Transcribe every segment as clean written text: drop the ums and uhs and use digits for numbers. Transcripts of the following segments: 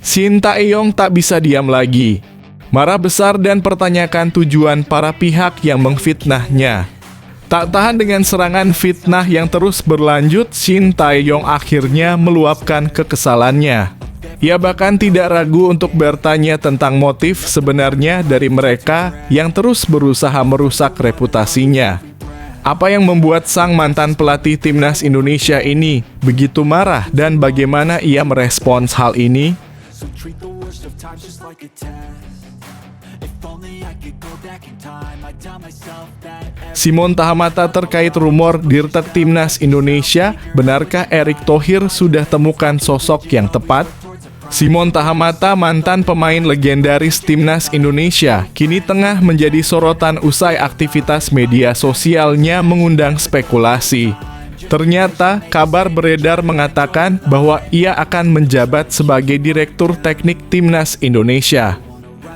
Shin Tae-yong tak bisa diam lagi. Marah besar dan pertanyakan tujuan para pihak yang memfitnahnya. Tak tahan dengan serangan fitnah yang terus berlanjut, Shin Tae-yong akhirnya meluapkan kekesalannya. Ia bahkan tidak ragu untuk bertanya tentang motif sebenarnya dari mereka yang terus berusaha merusak reputasinya. Apa yang membuat sang mantan pelatih timnas Indonesia ini begitu marah dan bagaimana ia merespons hal ini? Simon Tahamata terkait rumor Dirtek Timnas Indonesia, benarkah Erick Thohir sudah temukan sosok yang tepat? Simon Tahamata, mantan pemain legendaris Timnas Indonesia, kini tengah menjadi sorotan usai aktivitas media sosialnya mengundang spekulasi. Ternyata, kabar beredar mengatakan bahwa ia akan menjabat sebagai Direktur Teknik Timnas Indonesia.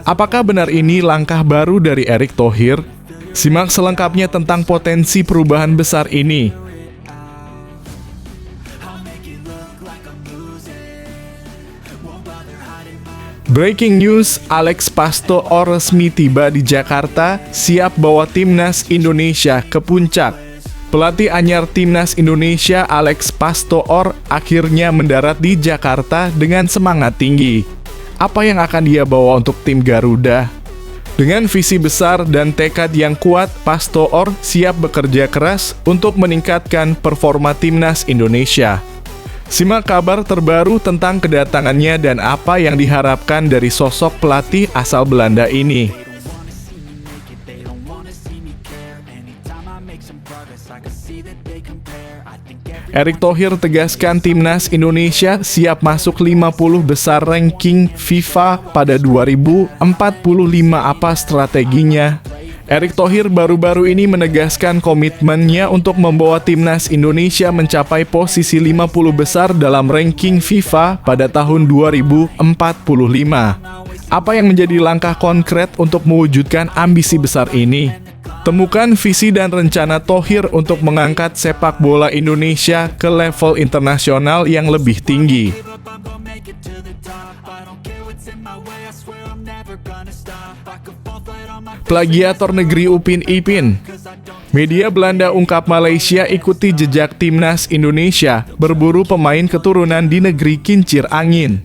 Apakah benar ini langkah baru dari Erick Thohir? Simak selengkapnya tentang potensi perubahan besar ini. Breaking news, Alex Pastoor resmi tiba di Jakarta, siap bawa Timnas Indonesia ke puncak. Pelatih anyar Timnas Indonesia Alex Pastoor akhirnya mendarat di Jakarta dengan semangat tinggi. Apa yang akan dia bawa untuk tim Garuda? Dengan visi besar dan tekad yang kuat, Pastoor siap bekerja keras untuk meningkatkan performa Timnas Indonesia. Simak kabar terbaru tentang kedatangannya dan apa yang diharapkan dari sosok pelatih asal Belanda ini. Erick Thohir tegaskan Timnas Indonesia siap masuk 50 besar ranking FIFA pada 2045. Apa strateginya? Erick Thohir baru-baru ini menegaskan komitmennya untuk membawa Timnas Indonesia mencapai posisi 50 besar dalam ranking FIFA pada tahun 2045. Apa yang menjadi langkah konkret untuk mewujudkan ambisi besar ini? Temukan visi dan rencana Thohir untuk mengangkat sepak bola Indonesia ke level internasional yang lebih tinggi. Plagiator negeri Upin Ipin. Media Belanda ungkap Malaysia ikuti jejak Timnas Indonesia berburu pemain keturunan di negeri kincir angin.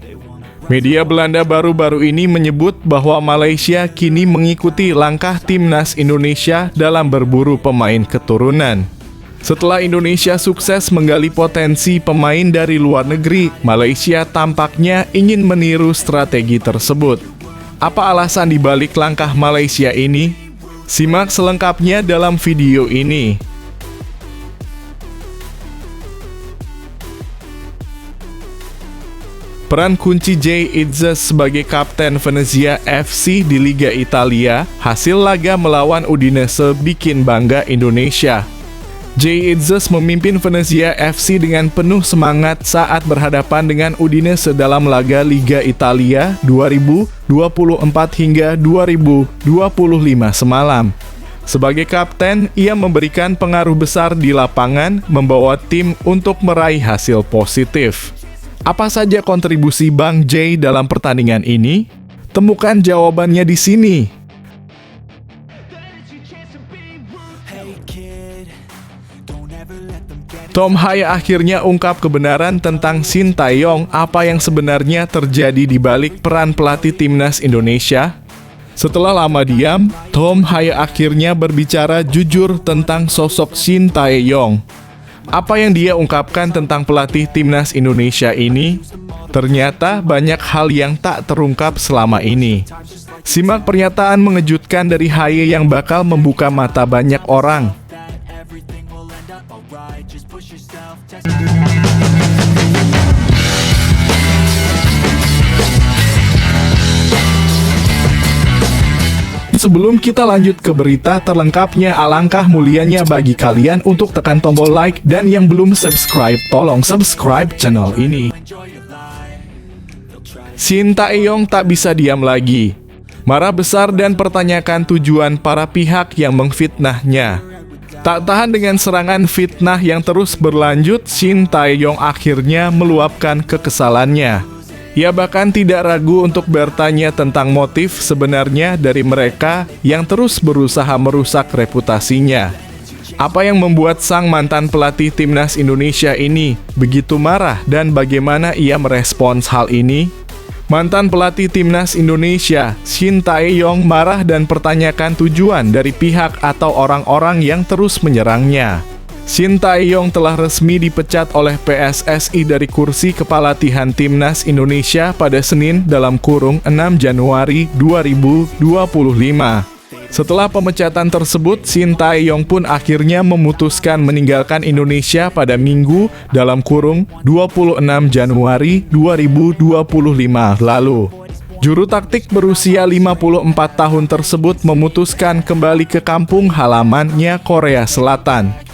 Media Belanda baru-baru ini menyebut bahwa Malaysia kini mengikuti langkah Timnas Indonesia dalam berburu pemain keturunan. Setelah Indonesia sukses menggali potensi pemain dari luar negeri, Malaysia tampaknya ingin meniru strategi tersebut. Apa alasan dibalik langkah Malaysia ini? Simak selengkapnya dalam video ini. Peran kunci Jay Itzes sebagai kapten Venezia FC di Liga Italia, hasil laga melawan Udinese bikin bangga Indonesia. Jay Itzes memimpin Venezia FC dengan penuh semangat saat berhadapan dengan Udinese dalam laga Liga Italia 2024 hingga 2025 semalam. Sebagai kapten, ia memberikan pengaruh besar di lapangan, membawa tim untuk meraih hasil positif. Apa saja kontribusi Bang Jay dalam pertandingan ini? Temukan jawabannya di sini. Tom Haye akhirnya ungkap kebenaran tentang Shin Tae-yong, apa yang sebenarnya terjadi di balik peran pelatih Timnas Indonesia. Setelah lama diam, Tom Haye akhirnya berbicara jujur tentang sosok Shin Tae-yong. Apa yang dia ungkapkan tentang pelatih Timnas Indonesia ini? Ternyata banyak hal yang tak terungkap selama ini. Simak pernyataan mengejutkan dari Haye yang bakal membuka mata banyak orang. Sebelum kita lanjut ke berita terlengkapnya, alangkah mulianya bagi kalian untuk tekan tombol like, dan yang belum subscribe, tolong subscribe channel ini. Shin Tae-yong tak bisa diam lagi. Marah besar dan pertanyakan tujuan para pihak yang memfitnahnya. Tak tahan dengan serangan fitnah yang terus berlanjut, Shin Tae-yong akhirnya meluapkan kekesalannya. Ia bahkan tidak ragu untuk bertanya tentang motif sebenarnya dari mereka yang terus berusaha merusak reputasinya. Apa yang membuat sang mantan pelatih timnas Indonesia ini begitu marah dan bagaimana ia merespons hal ini? Mantan pelatih timnas Indonesia, Shin Tae-yong, marah dan pertanyakan tujuan dari pihak atau orang-orang yang terus menyerangnya. Shin Tae-yong telah resmi dipecat oleh PSSI dari kursi kepelatihan timnas Indonesia pada Senin (6 Januari 2025). Setelah pemecatan tersebut, Shin Tae-yong pun akhirnya memutuskan meninggalkan Indonesia pada Minggu (26 Januari 2025) lalu. Juru taktik berusia 54 tahun tersebut memutuskan kembali ke kampung halamannya Korea Selatan.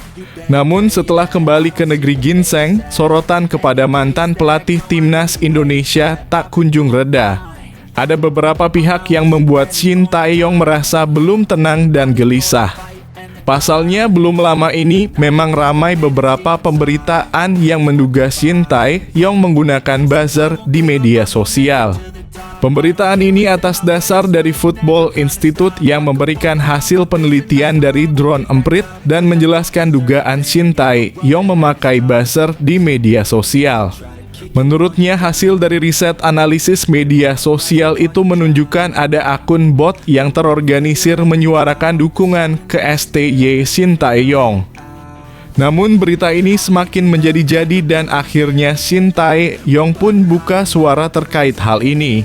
Namun setelah kembali ke negeri ginseng, sorotan kepada mantan pelatih timnas Indonesia tak kunjung reda. Ada beberapa pihak yang membuat Shin Tae-yong merasa belum tenang dan gelisah. Pasalnya belum lama ini memang ramai beberapa pemberitaan yang menduga Shin Tae-yong menggunakan buzzer di media sosial. Pemberitaan ini atas dasar dari Football Institute yang memberikan hasil penelitian dari drone emprit dan menjelaskan dugaan Shin Tae-yong memakai buzzer di media sosial. Menurutnya, hasil dari riset analisis media sosial itu menunjukkan ada akun bot yang terorganisir menyuarakan dukungan ke STY Shin Tae-yong. Namun berita ini semakin menjadi-jadi dan akhirnya Shin Tae-yong pun buka suara terkait hal ini.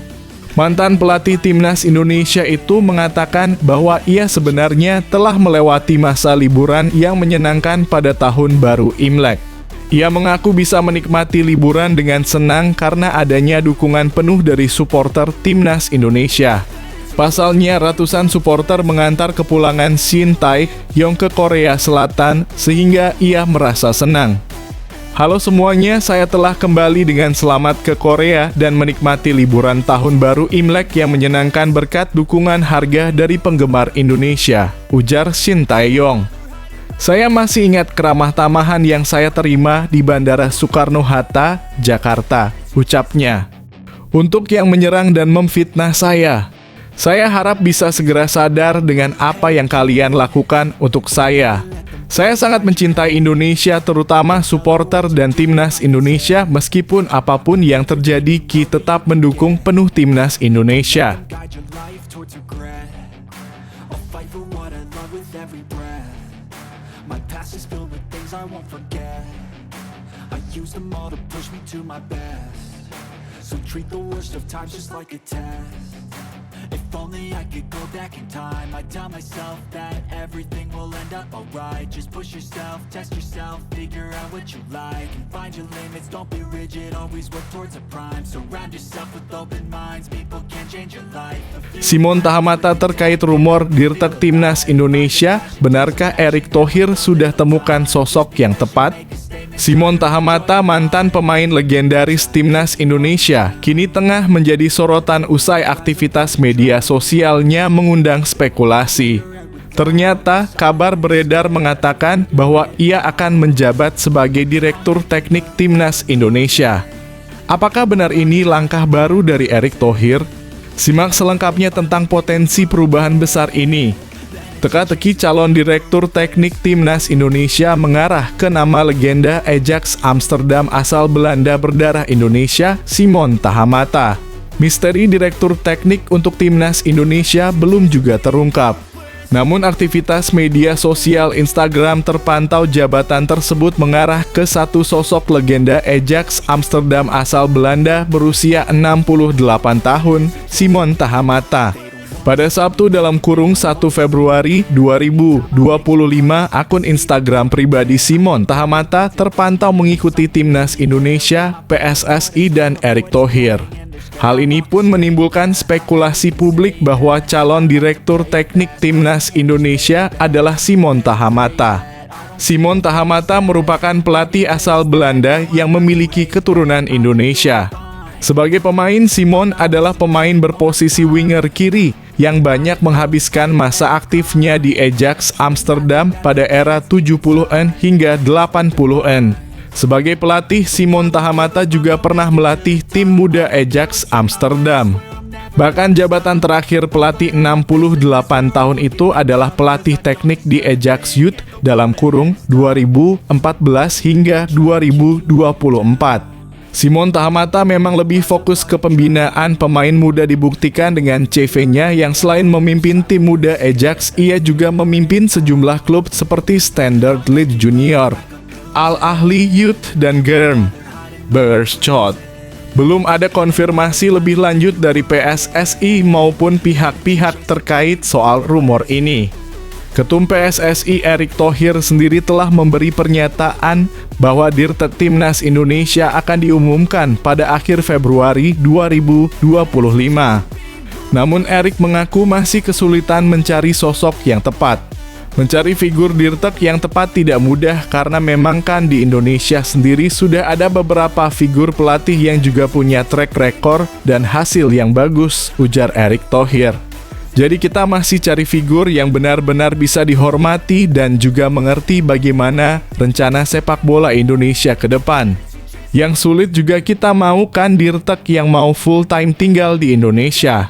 Mantan pelatih timnas Indonesia itu mengatakan bahwa ia sebenarnya telah melewati masa liburan yang menyenangkan pada tahun baru Imlek. Ia mengaku bisa menikmati liburan dengan senang karena adanya dukungan penuh dari supporter timnas Indonesia. Pasalnya, ratusan supporter mengantar kepulangan Shin Tae-yong ke Korea Selatan sehingga ia merasa senang. Halo semuanya, saya telah kembali dengan selamat ke Korea dan menikmati liburan tahun baru Imlek yang menyenangkan berkat dukungan harga dari penggemar Indonesia, ujar Shin Tae-yong. Saya masih ingat keramah tamahan yang saya terima di Bandara Soekarno-Hatta, Jakarta, ucapnya. Untuk yang menyerang dan memfitnah saya harap bisa segera sadar dengan apa yang kalian lakukan untuk saya. Saya sangat mencintai Indonesia, terutama supporter dan timnas Indonesia. Meskipun apapun yang terjadi, kita tetap mendukung penuh timnas Indonesia. If only I could go back in time, I'd tell myself that everything will end up alright. Just push yourself, test yourself, figure out what you like, and find your limits, don't be rigid, always work towards a prime. Surround yourself with open minds, people can change your life. Simon Tahamata terkait rumor Dirtek Timnas Indonesia, benarkah Erick Thohir sudah temukan sosok yang tepat? Simon Tahamata, mantan pemain legendaris Timnas Indonesia, kini tengah menjadi sorotan usai aktivitas media sosialnya mengundang spekulasi. Ternyata, kabar beredar mengatakan bahwa ia akan menjabat sebagai Direktur Teknik Timnas Indonesia. Apakah benar ini langkah baru dari Erick Thohir? Simak selengkapnya tentang potensi perubahan besar ini. Teka-teki calon Direktur Teknik Timnas Indonesia mengarah ke nama legenda Ajax Amsterdam asal Belanda berdarah Indonesia, Simon Tahamata. Misteri Direktur Teknik untuk Timnas Indonesia belum juga terungkap. Namun aktivitas media sosial Instagram terpantau jabatan tersebut mengarah ke satu sosok legenda Ajax Amsterdam asal Belanda berusia 68 tahun, Simon Tahamata. Pada Sabtu (1 Februari 2025), akun Instagram pribadi Simon Tahamata terpantau mengikuti Timnas Indonesia, PSSI, dan Erick Thohir. Hal ini pun menimbulkan spekulasi publik bahwa calon Direktur Teknik Timnas Indonesia adalah Simon Tahamata. Simon Tahamata merupakan pelatih asal Belanda yang memiliki keturunan Indonesia. Sebagai pemain, Simon adalah pemain berposisi winger kiri yang banyak menghabiskan masa aktifnya di Ajax Amsterdam pada era 70-an hingga 80-an. Sebagai pelatih, Simon Tahamata juga pernah melatih tim muda Ajax Amsterdam. Bahkan jabatan terakhir pelatih 68 tahun itu adalah pelatih teknik di Ajax Youth dalam kurung 2014 hingga 2024. Simon Tahamata memang lebih fokus ke pembinaan pemain muda, dibuktikan dengan CV-nya yang selain memimpin tim muda Ajax, ia juga memimpin sejumlah klub seperti Standard Liège Junior, Al Ahly Youth, dan Germ Beerschot. Belum ada konfirmasi lebih lanjut dari PSSI maupun pihak-pihak terkait soal rumor ini. Ketum PSSI Erick Thohir sendiri telah memberi pernyataan bahwa Dirtek Timnas Indonesia akan diumumkan pada akhir Februari 2025. Namun Erick mengaku masih kesulitan mencari sosok yang tepat. Mencari figur Dirtek yang tepat tidak mudah karena memang kan di Indonesia sendiri sudah ada beberapa figur pelatih yang juga punya track record dan hasil yang bagus, ujar Erick Thohir. Jadi kita masih cari figur yang benar-benar bisa dihormati dan juga mengerti bagaimana rencana sepak bola Indonesia ke depan. Yang sulit juga kita mau kan Dirtek yang mau full time tinggal di Indonesia.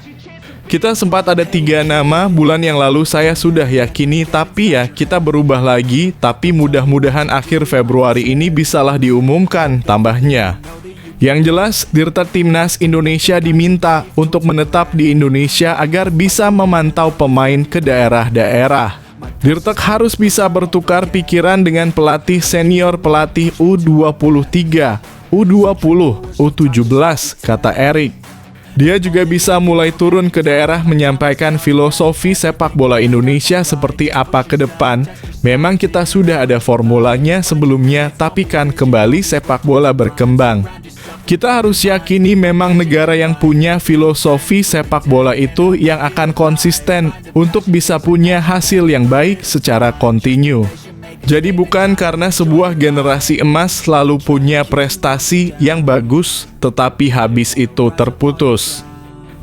Kita sempat ada 3 nama bulan yang lalu saya sudah yakini, tapi ya kita berubah lagi, tapi mudah-mudahan akhir Februari ini bisalah diumumkan, tambahnya. Yang jelas, Dirtek Timnas Indonesia diminta untuk menetap di Indonesia agar bisa memantau pemain ke daerah-daerah. Dirtek harus bisa bertukar pikiran dengan pelatih senior, pelatih U23, U20, U17, kata Erick. Dia juga bisa mulai turun ke daerah menyampaikan filosofi sepak bola Indonesia seperti apa ke depan. Memang kita sudah ada formulanya sebelumnya, tapi kan kembali sepak bola berkembang. Kita harus yakini memang negara yang punya filosofi sepak bola itu yang akan konsisten untuk bisa punya hasil yang baik secara kontinu. Jadi bukan karena sebuah generasi emas selalu punya prestasi yang bagus, tetapi habis itu terputus.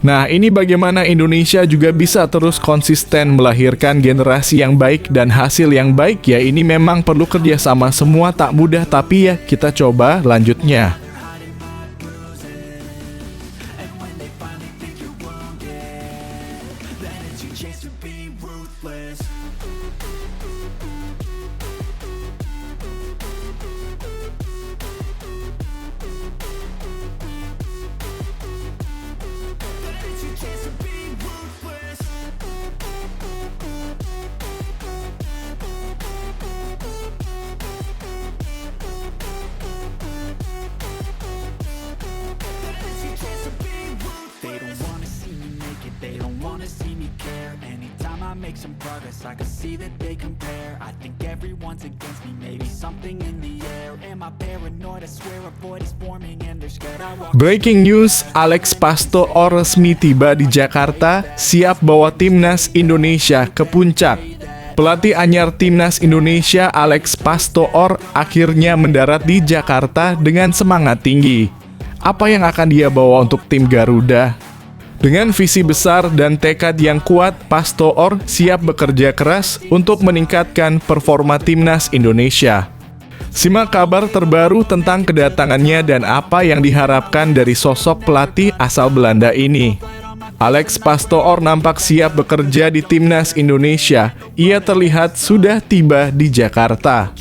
Nah, ini bagaimana Indonesia juga bisa terus konsisten melahirkan generasi yang baik dan hasil yang baik ya. Ini memang perlu kerjasama semua, tak mudah, tapi ya kita coba lanjutnya. Make some progress, I can see that they compare. I think everyone's against me, maybe something in the air. Am I paranoid? I swear a void is forming and they're scared I walk. Breaking news, Alex Pastoor resmi tiba di Jakarta, siap bawa Timnas Indonesia ke puncak. Pelatih anyar Timnas Indonesia Alex Pastoor akhirnya mendarat di Jakarta dengan semangat tinggi. Apa yang akan dia bawa untuk tim Garuda? Dengan visi besar dan tekad yang kuat, Pastoor siap bekerja keras untuk meningkatkan performa Timnas Indonesia. Simak kabar terbaru tentang kedatangannya dan apa yang diharapkan dari sosok pelatih asal Belanda ini. Alex Pastoor nampak siap bekerja di Timnas Indonesia. Ia terlihat sudah tiba di Jakarta.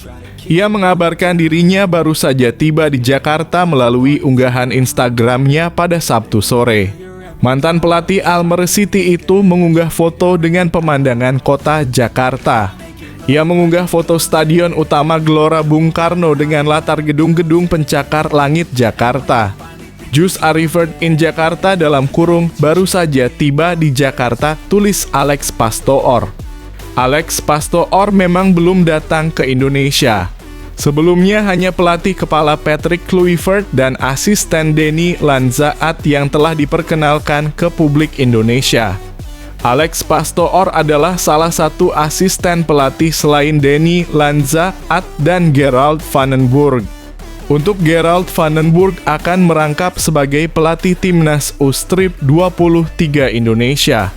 Ia mengabarkan dirinya baru saja tiba di Jakarta melalui unggahan Instagramnya pada Sabtu sore. Mantan pelatih Almer City itu mengunggah foto dengan pemandangan kota Jakarta. Ia mengunggah foto Stadion Utama Gelora Bung Karno dengan latar gedung-gedung pencakar langit Jakarta. Just arrived in Jakarta dalam kurung baru saja tiba di Jakarta, tulis Alex Pastoor. Alex Pastoor memang belum datang ke Indonesia. Sebelumnya hanya pelatih kepala Patrick Kluivert dan asisten Denny Lanzaat yang telah diperkenalkan ke publik Indonesia. Alex Pastoor adalah salah satu asisten pelatih selain Denny Lanzaat dan Gerald van den Burg. Untuk Gerald van den Burg akan merangkap sebagai pelatih Timnas U23 Indonesia.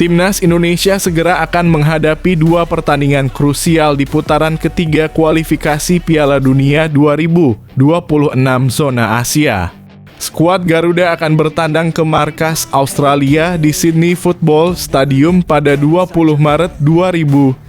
Timnas Indonesia segera akan menghadapi dua pertandingan krusial di putaran ketiga kualifikasi Piala Dunia 2026 zona Asia. Skuad Garuda akan bertandang ke markas Australia di Sydney Football Stadium pada 20 Maret 2025.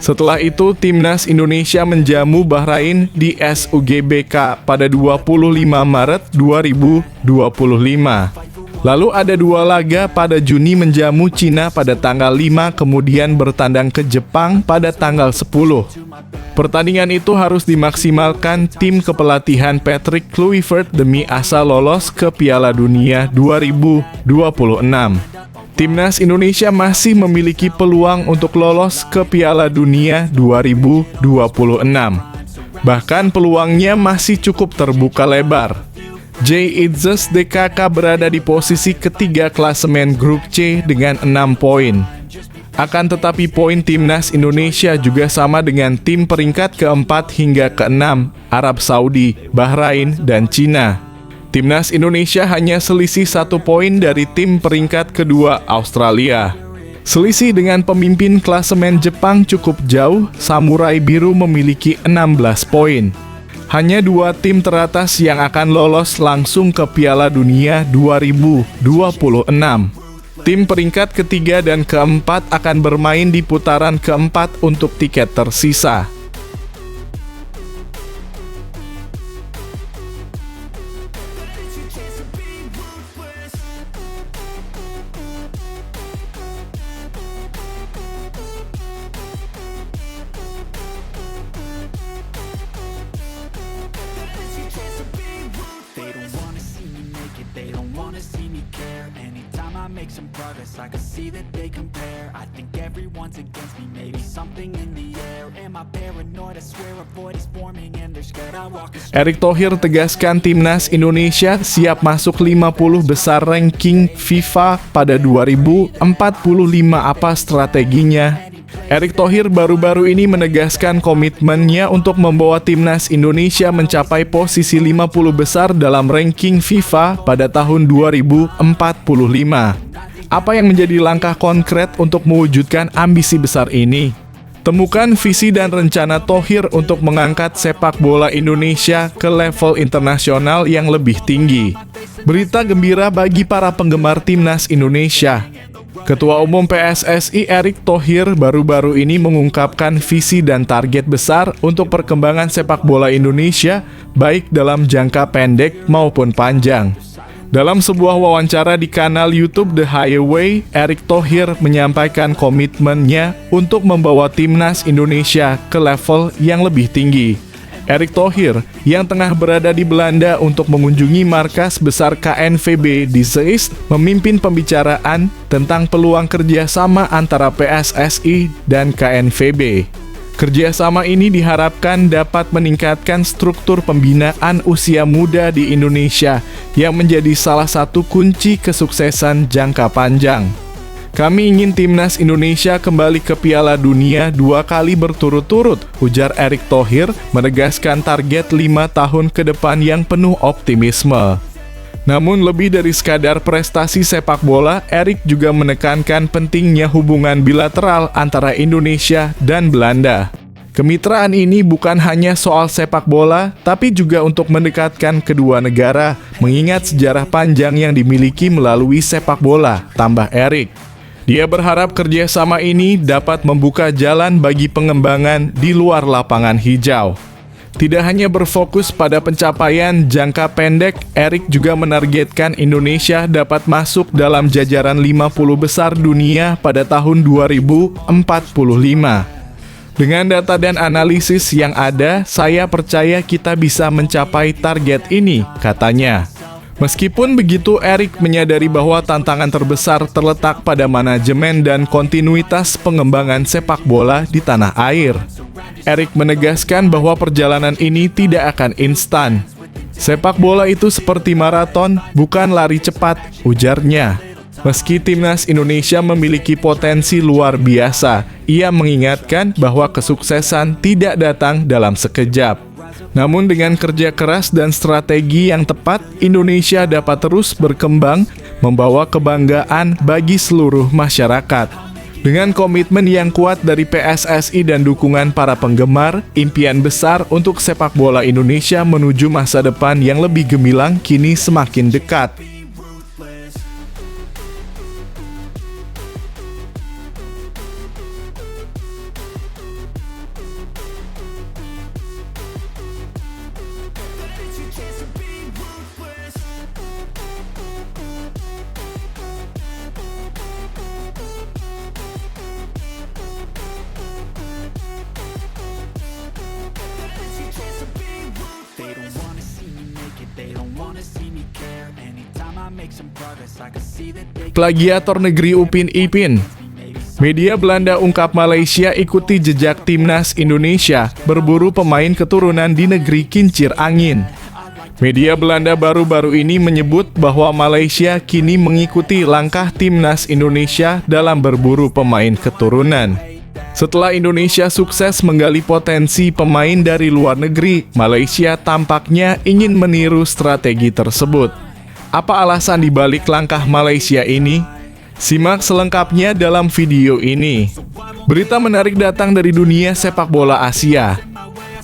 Setelah itu, Timnas Indonesia menjamu Bahrain di SUGBK pada 25 Maret 2025. Lalu ada dua laga pada Juni menjamu Cina pada tanggal 5, kemudian bertandang ke Jepang pada tanggal 10. Pertandingan itu harus dimaksimalkan tim kepelatihan Patrick Kluivert demi asa lolos ke Piala Dunia 2026. Timnas Indonesia masih memiliki peluang untuk lolos ke Piala Dunia 2026. Bahkan peluangnya masih cukup terbuka lebar. Jay Itzes DKK berada di posisi ketiga klasemen grup C dengan 6 poin. Akan tetapi poin Timnas Indonesia juga sama dengan tim peringkat keempat hingga keenam, Arab Saudi, Bahrain, dan Cina. Timnas Indonesia hanya selisih 1 poin dari tim peringkat kedua, Australia. Selisih dengan pemimpin klasemen Jepang cukup jauh, Samurai Biru memiliki 16 poin. Hanya 2 tim teratas yang akan lolos langsung ke Piala Dunia 2026. Tim peringkat ketiga dan keempat akan bermain di putaran keempat untuk tiket tersisa. They don't wanna see me care. Anytime I make some progress, I can see that they compare. I think everyone's against me, maybe something in the air. Am I paranoid? I swear a void is forming and they're scared I walk a Erick Thohir tegaskan Timnas Indonesia siap masuk 50 besar ranking FIFA pada 2045. Apa strateginya? Erick Thohir baru-baru ini menegaskan komitmennya untuk membawa Timnas Indonesia mencapai posisi 50 besar dalam ranking FIFA pada tahun 2045. Apa yang menjadi langkah konkret untuk mewujudkan ambisi besar ini? Temukan visi dan rencana Thohir untuk mengangkat sepak bola Indonesia ke level internasional yang lebih tinggi. Berita gembira bagi para penggemar Timnas Indonesia. Ketua Umum PSSI Erick Thohir baru-baru ini mengungkapkan visi dan target besar untuk perkembangan sepak bola Indonesia, baik dalam jangka pendek maupun panjang. Dalam sebuah wawancara di kanal YouTube The Highway, Erick Thohir menyampaikan komitmennya untuk membawa Timnas Indonesia ke level yang lebih tinggi. Erick Thohir yang tengah berada di Belanda untuk mengunjungi markas besar KNVB di Zeist memimpin pembicaraan tentang peluang kerjasama antara PSSI dan KNVB. Kerjasama ini diharapkan dapat meningkatkan struktur pembinaan usia muda di Indonesia yang menjadi salah satu kunci kesuksesan jangka panjang. Kami ingin Timnas Indonesia kembali ke Piala Dunia 2 kali berturut-turut, ujar Erick Thohir menegaskan target 5 tahun ke depan yang penuh optimisme. Namun lebih dari sekadar prestasi sepak bola, Erick juga menekankan pentingnya hubungan bilateral antara Indonesia dan Belanda. Kemitraan ini bukan hanya soal sepak bola, tapi juga untuk mendekatkan kedua negara, mengingat sejarah panjang yang dimiliki melalui sepak bola, tambah Erick. Dia berharap kerjasama ini dapat membuka jalan bagi pengembangan di luar lapangan hijau. Tidak hanya berfokus pada pencapaian jangka pendek, Erick juga menargetkan Indonesia dapat masuk dalam jajaran 50 besar dunia pada tahun 2045. Dengan data dan analisis yang ada, saya percaya kita bisa mencapai target ini, katanya. Meskipun begitu, Erick menyadari bahwa tantangan terbesar terletak pada manajemen dan kontinuitas pengembangan sepak bola di tanah air. Erick menegaskan bahwa perjalanan ini tidak akan instan. Sepak bola itu seperti maraton, bukan lari cepat, ujarnya. Meski Timnas Indonesia memiliki potensi luar biasa, ia mengingatkan bahwa kesuksesan tidak datang dalam sekejap. Namun dengan kerja keras dan strategi yang tepat, Indonesia dapat terus berkembang membawa kebanggaan bagi seluruh masyarakat. Dengan komitmen yang kuat dari PSSI dan dukungan para penggemar, impian besar untuk sepak bola Indonesia menuju masa depan yang lebih gemilang kini semakin dekat. Plagiator negeri Upin Ipin. Media Belanda ungkap Malaysia ikuti jejak timnas Indonesia berburu pemain keturunan di negeri kincir angin. Media Belanda baru-baru ini menyebut bahwa Malaysia kini mengikuti langkah timnas Indonesia dalam berburu pemain keturunan. Setelah Indonesia sukses menggali potensi pemain dari luar negeri, Malaysia tampaknya ingin meniru strategi tersebut. Apa alasan dibalik langkah Malaysia ini? Simak selengkapnya dalam video ini. Berita menarik datang dari dunia sepak bola Asia.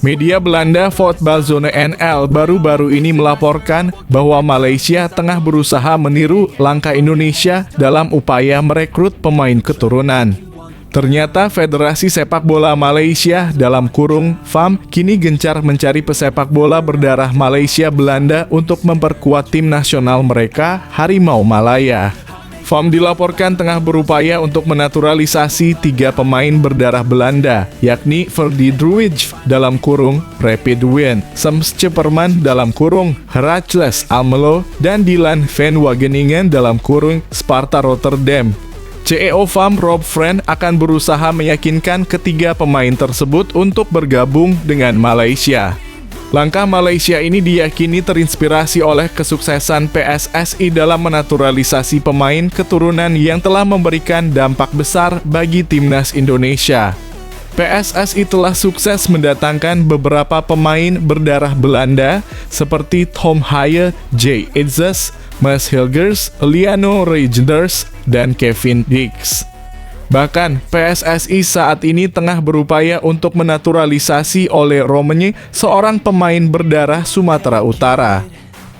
Media Belanda Voetbalzone NL baru-baru ini melaporkan bahwa Malaysia tengah berusaha meniru langkah Indonesia dalam upaya merekrut pemain keturunan. Ternyata Federasi Sepak Bola Malaysia dalam kurung FAM kini gencar mencari pesepak bola berdarah Malaysia Belanda untuk memperkuat tim nasional mereka, Harimau Malaya. FAM dilaporkan tengah berupaya untuk menaturalisasi 3 pemain berdarah Belanda, yakni Ferdy Druij dalam kurung Rapid Wien, Sams Ceperman dalam kurung Heracles Almelo, dan Dylan van Wageningen dalam kurung Sparta Rotterdam. CEO FAM Rob Friend akan berusaha meyakinkan ketiga pemain tersebut untuk bergabung dengan Malaysia. Langkah Malaysia ini diyakini terinspirasi oleh kesuksesan PSSI dalam menaturalisasi pemain keturunan yang telah memberikan dampak besar bagi timnas Indonesia. PSSI telah sukses mendatangkan beberapa pemain berdarah Belanda seperti Tom Haaien, Jay Itzes, Mas Hilgers, Liano Reijnders, dan Kevin Dix. Bahkan, PSSI saat ini tengah berupaya untuk menaturalisasi Ole Romenye, seorang pemain berdarah Sumatera Utara.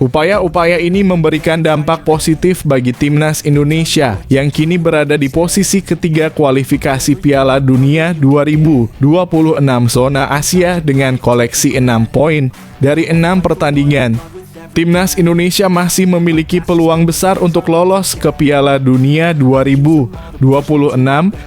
Upaya-upaya ini memberikan dampak positif bagi timnas Indonesia yang kini berada di posisi ketiga kualifikasi Piala Dunia 2026 zona Asia dengan koleksi 6 poin dari 6 pertandingan. Timnas Indonesia masih memiliki peluang besar untuk lolos ke Piala Dunia 2026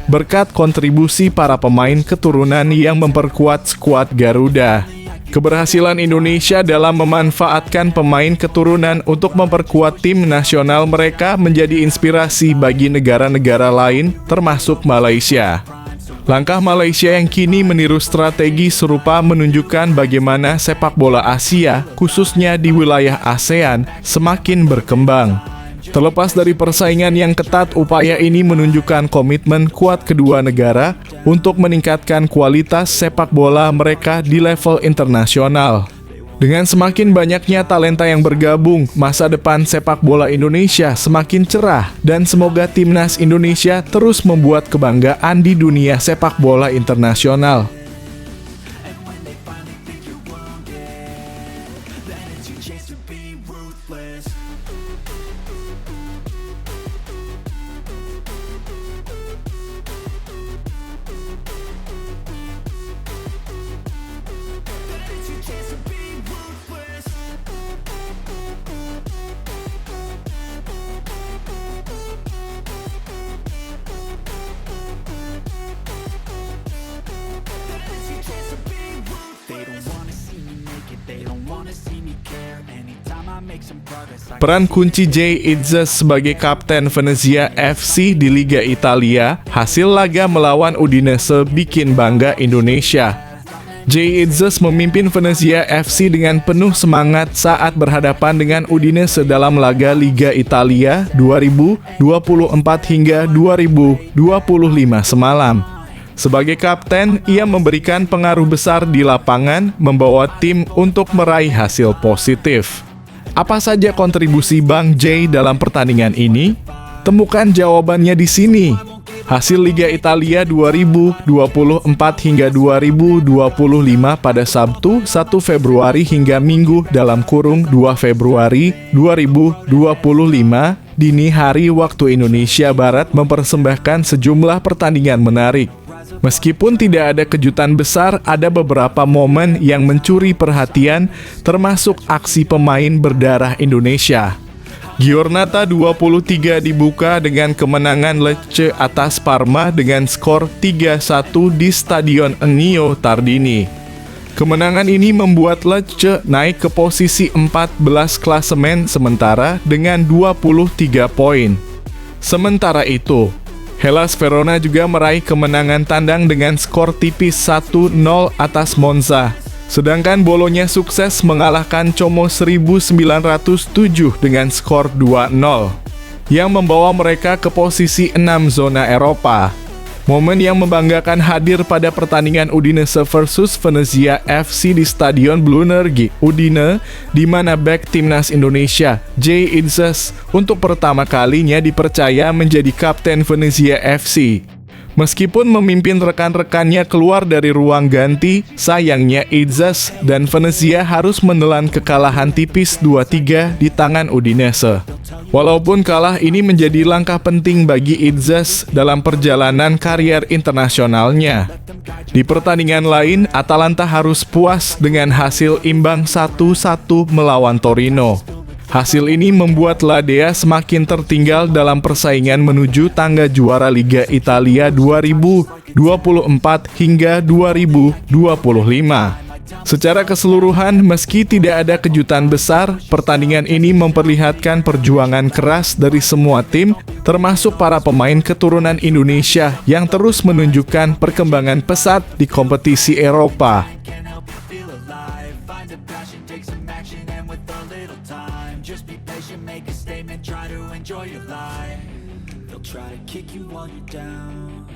berkat kontribusi para pemain keturunan yang memperkuat skuad Garuda. Keberhasilan Indonesia dalam memanfaatkan pemain keturunan untuk memperkuat tim nasional mereka menjadi inspirasi bagi negara-negara lain, termasuk Malaysia. Langkah Malaysia yang kini meniru strategi serupa menunjukkan bagaimana sepak bola Asia, khususnya di wilayah ASEAN, semakin berkembang. Terlepas dari persaingan yang ketat, upaya ini menunjukkan komitmen kuat kedua negara untuk meningkatkan kualitas sepak bola mereka di level internasional. Dengan semakin banyaknya talenta yang bergabung, masa depan sepak bola Indonesia semakin cerah dan semoga timnas Indonesia terus membuat kebanggaan di dunia sepak bola internasional. Peran kunci Jay Itzes sebagai kapten Venezia FC di Liga Italia, hasil laga melawan Udinese bikin bangga Indonesia. Jay Itzes memimpin Venezia FC dengan penuh semangat saat berhadapan dengan Udinese dalam laga Liga Italia 2024 hingga 2025 semalam. Sebagai kapten, ia memberikan pengaruh besar di lapangan, membawa tim untuk meraih hasil positif. Apa saja kontribusi Bang Jay dalam pertandingan ini? Temukan jawabannya di sini. Hasil Liga Italia 2024 hingga 2025 pada Sabtu 1 Februari hingga Minggu (2 Februari 2025) dini hari waktu Indonesia Barat mempersembahkan sejumlah pertandingan menarik. Meskipun tidak ada kejutan besar, ada beberapa momen yang mencuri perhatian, termasuk aksi pemain berdarah Indonesia. Giornata 23 dibuka dengan kemenangan Lecce atas Parma dengan skor 3-1 di Stadion Ennio Tardini. Kemenangan ini membuat Lecce naik ke posisi 14 klasemen sementara dengan 23 poin. Sementara itu, Hellas Verona juga meraih kemenangan tandang dengan skor tipis 1-0 atas Monza. Sedangkan Bologna sukses mengalahkan Como 1907 dengan skor 2-0, yang membawa mereka ke posisi 6 zona Eropa. Momen yang membanggakan hadir pada pertandingan Udinese versus Venezia FC di Stadion Blunergi, Udine, di mana bek timnas Indonesia, Jay Idzes, untuk pertama kalinya dipercaya menjadi kapten Venezia FC. Meskipun memimpin rekan-rekannya keluar dari ruang ganti, sayangnya Idzes dan Venezia harus menelan kekalahan tipis 2-3 di tangan Udinese. Walaupun kalah ini menjadi langkah penting bagi Idzes dalam perjalanan karier internasionalnya. Di pertandingan lain, Atalanta harus puas dengan hasil imbang 1-1 melawan Torino. Hasil ini membuat Ladea semakin tertinggal dalam persaingan menuju tangga juara Liga Italia 2024 hingga 2025. Secara keseluruhan, meski tidak ada kejutan besar, pertandingan ini memperlihatkan perjuangan keras dari semua tim, termasuk para pemain keturunan Indonesia yang terus menunjukkan perkembangan pesat di kompetisi Eropa. Try to kick you while you're down.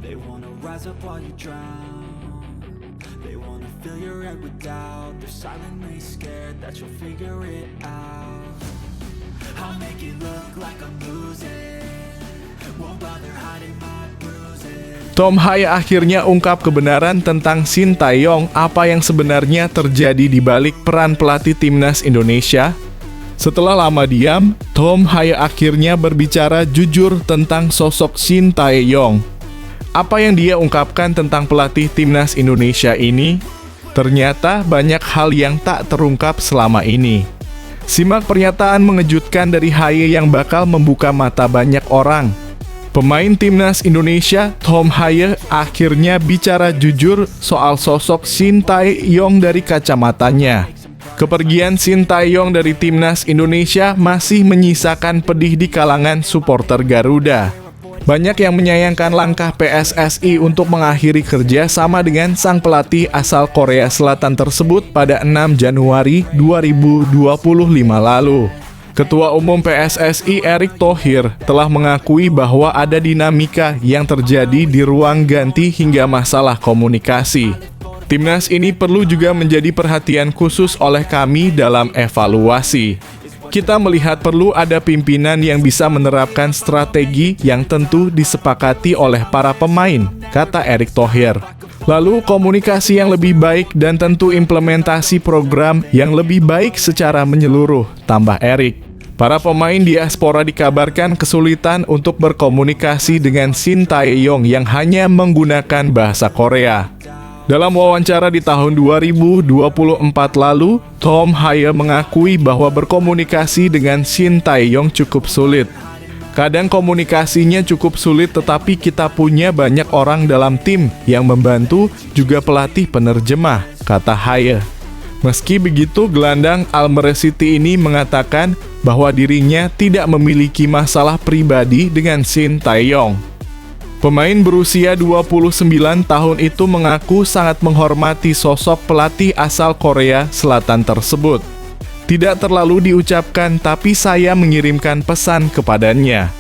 They wanna rise up while you drown. They wanna fill your head with doubt. They're silently scared that you'll figure it out. I'll make it look like I'm losing. Won't bother hiding my bruises. Tom Haye akhirnya ungkap kebenaran tentang Shin Tae-yong, apa yang sebenarnya terjadi di balik peran pelatih timnas Indonesia. Setelah lama diam, Tom Haye akhirnya berbicara jujur tentang sosok Shin Tae-yong. Apa yang dia ungkapkan tentang pelatih timnas Indonesia ini? Ternyata banyak hal yang tak terungkap selama ini. Simak pernyataan mengejutkan dari Haye yang bakal membuka mata banyak orang. Pemain timnas Indonesia, Tom Haye, akhirnya bicara jujur soal sosok Shin Tae-yong dari kacamatanya. Kepergian Shin Tae-yong dari timnas Indonesia masih menyisakan pedih di kalangan supporter Garuda. Banyak yang menyayangkan langkah PSSI untuk mengakhiri kerja sama dengan sang pelatih asal Korea Selatan tersebut pada 6 Januari 2025 lalu. Ketua Umum PSSI Erick Thohir telah mengakui bahwa ada dinamika yang terjadi di ruang ganti hingga masalah komunikasi. Timnas ini perlu juga menjadi perhatian khusus oleh kami dalam evaluasi. Kita melihat perlu ada pimpinan yang bisa menerapkan strategi yang tentu disepakati oleh para pemain, kata Erick Thohir. Lalu komunikasi yang lebih baik dan tentu implementasi program yang lebih baik secara menyeluruh, tambah Erick. Para pemain diaspora dikabarkan kesulitan untuk berkomunikasi dengan Shin Tae-yong yang hanya menggunakan bahasa Korea. Dalam wawancara di tahun 2024 lalu, Tom Haye mengakui bahwa berkomunikasi dengan Shin Tae-yong cukup sulit. Kadang komunikasinya cukup sulit, tetapi kita punya banyak orang dalam tim yang membantu, juga pelatih penerjemah, kata Haye. Meski begitu, gelandang Almerecity ini mengatakan bahwa dirinya tidak memiliki masalah pribadi dengan Shin Tae-yong. Pemain berusia 29 tahun itu mengaku sangat menghormati sosok pelatih asal Korea Selatan tersebut. Tidak terlalu diucapkan, tapi saya mengirimkan pesan kepadanya.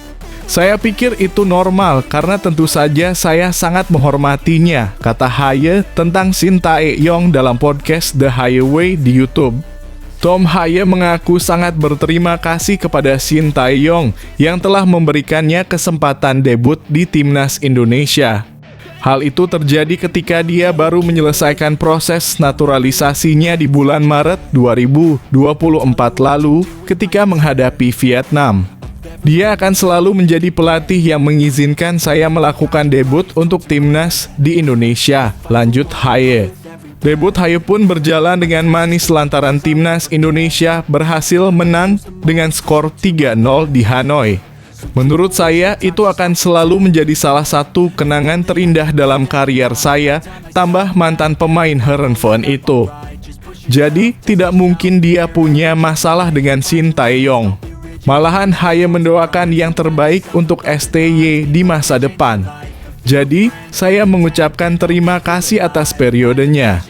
Saya pikir itu normal karena tentu saja saya sangat menghormatinya, kata Haye tentang Shin Tae-yong dalam podcast The Haye Way di YouTube. Tom Haye mengaku sangat berterima kasih kepada Shin Tae-yong yang telah memberikannya kesempatan debut di timnas Indonesia. Hal itu terjadi ketika dia baru menyelesaikan proses naturalisasinya di bulan Maret 2024 lalu ketika menghadapi Vietnam. Dia akan selalu menjadi pelatih yang mengizinkan saya melakukan debut untuk timnas di Indonesia, lanjut Haye. Debut Haye pun berjalan dengan manis lantaran timnas Indonesia berhasil menang dengan skor 3-0 di Hanoi. Menurut saya, itu akan selalu menjadi salah satu kenangan terindah dalam karier saya, tambah mantan pemain Heerenveen itu. Jadi, tidak mungkin dia punya masalah dengan Shin Tae-yong. Malahan Haye mendoakan yang terbaik untuk STY di masa depan. Jadi, saya mengucapkan terima kasih atas periodenya.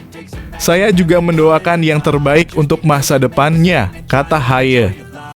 Saya juga mendoakan yang terbaik untuk masa depannya, kata Haye.